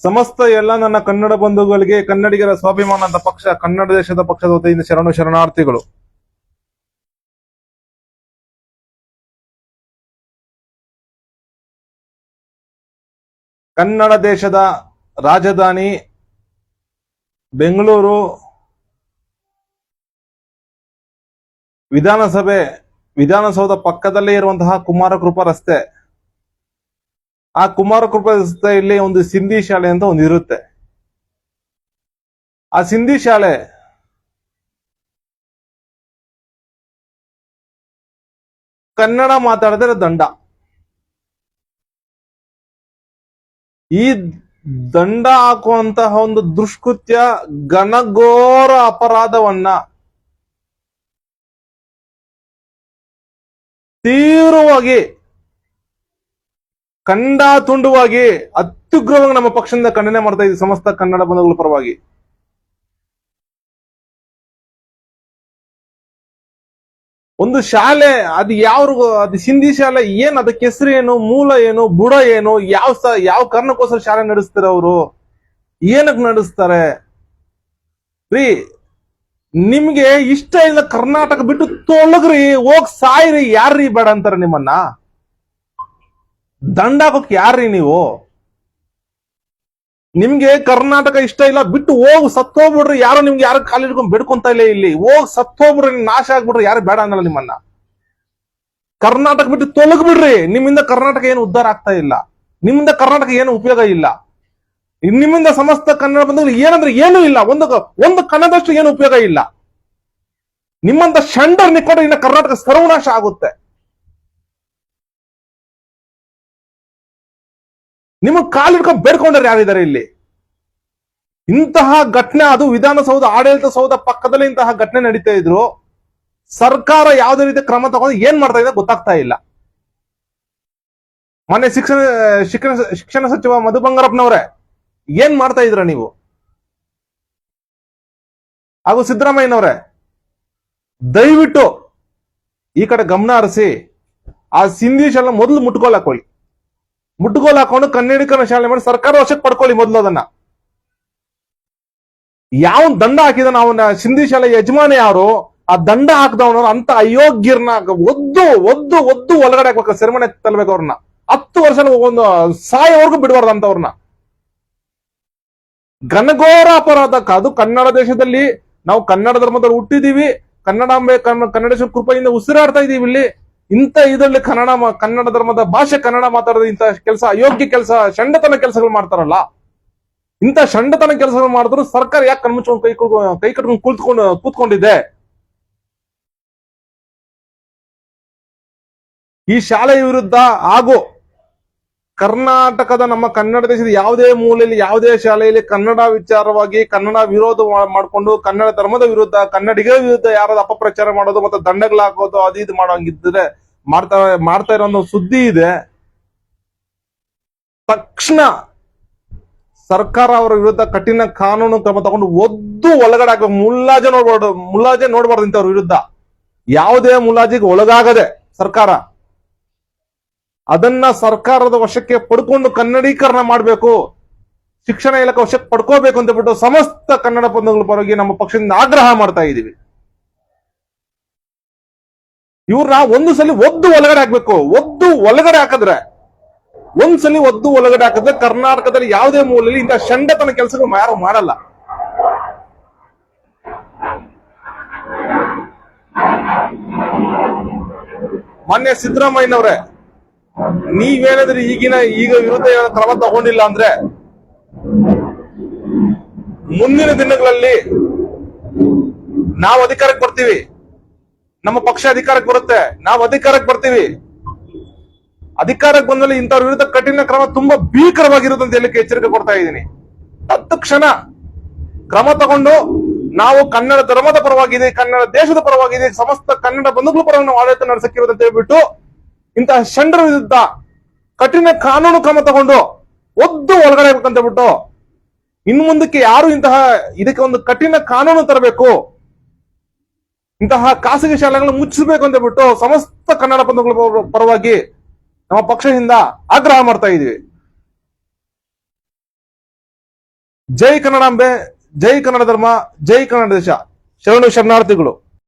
ಸಮಸ್ತ ಎಲ್ಲ ನನ್ನ ಕನ್ನಡ ಬಂಧುಗಳಿಗೆ ಕನ್ನಡಿಗರ ಸ್ವಾಭಿಮಾನ ಅಂತ ಪಕ್ಷ ಕನ್ನಡ ದೇಶದ ಪಕ್ಷದ ವತಿಯಿಂದ ಶರಣಾರ್ಥಿಗಳು. ಕನ್ನಡ ದೇಶದ ರಾಜಧಾನಿ ಬೆಂಗಳೂರು ವಿಧಾನಸೌಧ ಪಕ್ಕದಲ್ಲೇ ಇರುವಂತಹ ಕುಮಾರಕೃಪಾ ರಸ್ತೆ. ಆ ಕುಮಾರಕೃಪಾ ರಸ್ತೆಯಲ್ಲಿ ಒಂದು ಸಿಂಧಿ ಶಾಲೆ ಅಂತ ಒಂದು ಇರುತ್ತೆ. ಆ ಸಿಂಧಿ ಶಾಲೆ ಕನ್ನಡ ಮಾತಾಡಿದ್ರೆ ದಂಡ. ಈ ದಂಡ ಹಾಕುವಂತಹ ಒಂದು ದುಷ್ಕೃತ್ಯ, ಘನಘೋರ ಅಪರಾಧವನ್ನ ತೀವ್ರವಾಗಿ ತುಂಡುವಾಗಿ ಅತ್ಯುಗ್ರವಾಗಿ ನಮ್ಮ ಪಕ್ಷದಿಂದ ಖಂಡನೆ ಮಾಡ್ತಾ ಇದ್ದೀವಿ ಸಮಸ್ತ ಕನ್ನಡ ಬಂಧುಗಳ ಪರವಾಗಿ. ಒಂದು ಶಾಲೆ ಅದು ಸಿಂಧಿ ಶಾಲೆ ಏನ್, ಅದಕ್ಕೆ ಹೆಸರು ಏನು, ಮೂಲ ಏನು, ಬುಡ ಏನು, ಯಾವ ಕಾರಣಕ್ಕೋಸ್ಕರ ಶಾಲೆ ನಡೆಸ್ತಾರೆ ಅವರು, ಏನಕ್ಕೆ ನಡೆಸ್ತಾರೆ ರೀ? ನಿಮ್ಗೆ ಇಷ್ಟ ಇಲ್ಲ ಕರ್ನಾಟಕ ಬಿಟ್ಟು ತೊಲಗ್ರಿ, ಹೋಗ್ ಸಾಯ್ರಿ, ಯಾರ್ರೀ ಬೇಡ ಅಂತಾರೆ ನಿಮ್ಮನ್ನ? ದಂಡ ಹಾಕೋಕ್ ಯಾರ್ರೀ ನೀವು? ನಿಮ್ಗೆ ಕರ್ನಾಟಕ ಇಷ್ಟ ಇಲ್ಲ, ಬಿಟ್ಟು ಹೋಗ್ ಸತ್ತೋಗ್ಬಿಡ್ರಿ. ಯಾರು ನಿಮ್ಗೆ ಯಾರು ಕಾಲಿಡ್ಕೊಂಡ್ ಬಿಡ್ಕೊಂತ ಇಲ್ಲ. ಇಲ್ಲಿ ಹೋಗ್ ಸತ್ತೋಗ್ಬಿಡ್ರಿ, ನಾಶ ಆಗ್ಬಿಡ್ರಿ, ಯಾರು ಬೇಡ ಅನ್ನಲ್ಲ ನಿಮ್ಮನ್ನ. ಕರ್ನಾಟಕ ಬಿಟ್ಟು ತೊಲಗ್ಬಿಡ್ರಿ. ನಿಮ್ಮಿಂದ ಕರ್ನಾಟಕ ಏನು ಉದ್ಧಾರ ಆಗ್ತಾ ಇಲ್ಲ, ನಿಮ್ಮಿಂದ ಕರ್ನಾಟಕ ಏನು ಉಪಯೋಗ ಇಲ್ಲ, ನಿಮ್ಮಿಂದ ಸಮಸ್ತ ಕನ್ನಡ ಬಂಧುಗಳು ಏನಂದ್ರೆ ಏನೂ ಇಲ್ಲ. ಒಂದು ಕನ್ನಡದಷ್ಟು ಏನು ಉಪಯೋಗ ಇಲ್ಲ. ನಿಮ್ಮಂತ ಶಂಡರ್ ನಿಕ್ಕೊಂಡ್ರೆ ಇನ್ನ ಕರ್ನಾಟಕ ಸರ್ವನಾಶ ಆಗುತ್ತೆ. ನಿಮಗ್ ಕಾಲಿಡ್ಕೊಂಡು ಬೇಡ್ಕೊಂಡ್ರೆ ಯಾರಿದ್ದಾರೆ ಇಲ್ಲಿ? ಇಂತಹ ಘಟನೆ, ಅದು ವಿಧಾನಸೌಧ ಆಡಳಿತ ಸೌಧ ಪಕ್ಕದಲ್ಲಿ ಇಂತಹ ಘಟನೆ ನಡೀತಾ ಇದ್ರು. ಸರ್ಕಾರ ಯಾವುದೇ ರೀತಿ ಕ್ರಮ ತಗೊಂಡು ಏನ್ ಮಾಡ್ತಾ ಇದೆ ಗೊತ್ತಾಗ್ತಾ ಇಲ್ಲ. ಮೊನ್ನೆ ಶಿಕ್ಷಣ ಸಚಿವ ಮಧು ಬಂಗಾರಪ್ಪನವರೇ, ಏನ್ ಮಾಡ್ತಾ ಇದ್ರ ನೀವು? ಹಾಗೂ ಸಿದ್ದರಾಮಯ್ಯನವರೇ, ದಯವಿಟ್ಟು ಈ ಕಡೆ ಗಮನ ಹರಿಸಿ ಆ ಸಿಂಧಿ ಶಾಲೆ ಮೊದಲು ಮುಟ್ಟುಗೋಲು ಹಾಕೊಂಡು ಕನ್ನಡಿಗರ ಶಾಲೆ ಮಾಡಿ ಸರ್ಕಾರ ವಶಕ್ಕೆ ಪಡ್ಕೊಳ್ಳಿ ಮೊದಲು. ಅದನ್ನ ಯಾವ ದಂಡ ಹಾಕಿದ ಅವನ ಸಿಂಧಿ ಶಾಲೆ ಯಜಮಾನಿ ಯಾರು, ಆ ದಂಡ ಹಾಕದವನವ್ರು ಅಂತ ಅಯೋಗ್ಯರನ್ನ ಒದ್ದು ಒಳಗಡೆ ಹಾಕ್ಬೇಕು, ಸೆರೆಮನೆ ತಲ್ಬೇಕು ಅವ್ರನ್ನ. 10 ವರ್ಷ ಒಂದು ಸಾಯವರೆಗೂ ಬಿಡಬಾರ್ದು ಅಂತವ್ರನ್ನ. ಘನಘೋರ ಅಪರಾಧ. ಅದು ಕನ್ನಡ ದೇಶದಲ್ಲಿ ನಾವು ಕನ್ನಡ ಧರ್ಮದಲ್ಲಿ ಹುಟ್ಟಿದೀವಿ, ಕನ್ನಡ ಕೃಪೆಯಿಂದ ಉಸಿರಾಡ್ತಾ ಇದೀವಿ. ಇಲ್ಲಿ ಇಂಥ ಇದರಲ್ಲಿ ಕನ್ನಡ ಧರ್ಮದ ಭಾಷೆ ಕನ್ನಡ ಮಾತಾಡೋದು ಇಂಥ ಕೆಲಸ, ಅಯೋಗ್ಯ ಕೆಲಸ, ಷಂಡತನ ಕೆಲಸಗಳು ಮಾಡ್ತಾರಲ್ಲ. ಇಂಥ ಷಂಡತನ ಕೆಲಸಗಳು ಮಾಡಿದ್ರು ಸರ್ಕಾರ ಯಾಕೆ ಕಣ್ಮುಚ್ಕೊಂಡು ಕೈ ಕಟ್ಕೊಂಡು ಕೂತ್ಕೊಂಡಿದೆ? ಈ ಶಾಲೆಯ ವಿರುದ್ಧ ಹಾಗೂ ಕರ್ನಾಟಕದ ನಮ್ಮ ಕನ್ನಡ ದೇಶದ ಯಾವುದೇ ಮೂಲೆಯಲ್ಲಿ ಯಾವುದೇ ಶಾಲೆಯಲ್ಲಿ ಕನ್ನಡ ವಿಚಾರವಾಗಿ ಕನ್ನಡ ವಿರೋಧ ಮಾಡಿಕೊಂಡು ಕನ್ನಡ ಧರ್ಮದ ವಿರುದ್ಧ ಕನ್ನಡಿಗರ ವಿರುದ್ಧ ಯಾರಾದ್ರೂ ಅಪಪ್ರಚಾರ ಮಾಡೋದು ಮತ್ತೆ ದಂಡಗಳು ಹಾಕೋದು ಅದು ಇದು ಮಾಡೋಂಗಿದ್ರೆ ಮಾಡ್ತಾ ಇರೋ ಒಂದು ಸುದ್ದಿ ಇದೆ. ತಕ್ಷಣ ಸರ್ಕಾರ ಅವರ ವಿರುದ್ಧ ಕಠಿಣ ಕಾನೂನು ಕ್ರಮ ತಗೊಂಡು ಒಳಗಡೆ ಹಾಕಬೇಕು. ಮುಲಾಜೆ ನೋಡ್ಬಾರ್ದು ಇಂಥವ್ರ ವಿರುದ್ಧ. ಯಾವುದೇ ಮುಲಾಜಿಗೆ ಒಳಗಾಗದೆ ಸರ್ಕಾರ ಅದನ್ನ ಸರ್ಕಾರದ ವಶಕ್ಕೆ ಪಡ್ಕೊಂಡು ಕನ್ನಡೀಕರಣ ಮಾಡಬೇಕು, ಶಿಕ್ಷಣ ಇಲಾಖೆ ವಶಕ್ಕೆ ಪಡ್ಕೋಬೇಕು ಅಂತ ಬಿಟ್ಟು ಸಮಸ್ತ ಕನ್ನಡ ಬಂಧುಗಳ ಪರವಾಗಿ ನಮ್ಮ ಪಕ್ಷದಿಂದ ಆಗ್ರಹ ಮಾಡ್ತಾ ಇದೀವಿ. ಇವ್ರನ್ನ ಒಂದು ಸಲ ಒಳಗಡೆ ಹಾಕ್ಬೇಕು. ಒಳಗಡೆ ಹಾಕಿದ್ರೆ ಒಂದ್ಸಲಿ ಒಳಗಡೆ ಹಾಕಿದ್ರೆ ಕರ್ನಾಟಕದಲ್ಲಿ ಯಾವುದೇ ಮೂಲೆಯಲ್ಲಿ ಇಂಥ ಷಂಡತನ ಕೆಲಸಗಳು ಯಾರು ಮಾಡಲ್ಲ. ಮೊನ್ನೆ ಸಿದ್ದರಾಮಯ್ಯನವರೇ, ನೀವೇನಾದ್ರೂ ಈಗ ವಿರುದ್ಧ ಕ್ರಮ ತಗೊಂಡಿಲ್ಲ ಅಂದ್ರೆ ಮುಂದಿನ ದಿನಗಳಲ್ಲಿ ನಾವು ಅಧಿಕಾರಕ್ಕೆ ಬರ್ತೀವಿ, ನಮ್ಮ ಪಕ್ಷ ಅಧಿಕಾರಕ್ಕೆ ಬರುತ್ತೆ, ನಾವು ಅಧಿಕಾರಕ್ಕೆ ಬರ್ತೀವಿ. ಅಧಿಕಾರಕ್ಕೆ ಬಂದಲ್ಲಿ ಇಂಥವ್ರ ವಿರುದ್ಧ ಕಠಿಣ ಕ್ರಮ ತುಂಬಾ ಭೀಕರವಾಗಿರುತ್ತೆ ಅಂತ ಹೇಳಲಿಕ್ಕೆ ಎಚ್ಚರಿಕೆ ಕೊಡ್ತಾ ಇದ್ದೀನಿ. ತತ್ಕ್ಷಣ ಕ್ರಮ ತಗೊಂಡು ನಾವು ಕನ್ನಡ ಧರ್ಮದ ಪರವಾಗಿದೆ, ಕನ್ನಡ ದೇಶದ ಪರವಾಗಿದೆ, ಸಮಸ್ತ ಕನ್ನಡ ಬಂಧುಗಳ ಪರವಾಗಿ ನಾವು ಆಡಳಿತ ನಡೆಸಕ್ಕಿರೋದು ಅಂತ ಹೇಳ್ಬಿಟ್ಟು ಇಂತಹ ಷಂಡರ ವಿರುದ್ಧ ಕಠಿಣ ಕಾನೂನು ಕ್ರಮ ತಗೊಂಡು ಒಳಗಡೆ ಹಾಕಂತ ಬಿಟ್ಟು ಇನ್ನು ಮುಂದಕ್ಕೆ ಯಾರು ಇದಕ್ಕೆ ಒಂದು ಕಠಿಣ ಕಾನೂನು ತರಬೇಕು, ಇಂತಹ ಖಾಸಗಿ ಶಾಲೆಗಳನ್ನು ಮುಚ್ಚಿಸಬೇಕು ಅಂತ ಬಿಟ್ಟು ಸಮಸ್ತ ಕನ್ನಡ ಬಂಧುಗಳ ಪರವಾಗಿ ನಮ್ಮ ಪಕ್ಷದಿಂದ ಆಗ್ರಹ ಮಾಡ್ತಾ ಇದೀವಿ. ಜೈ ಕನ್ನಡಾಂಬೆ, ಜೈ ಕನ್ನಡ ಧರ್ಮ, ಜೈ ಕನ್ನಡ ದೇಶ. ಶರಣು ಶರಣಾರ್ಥಿಗಳು.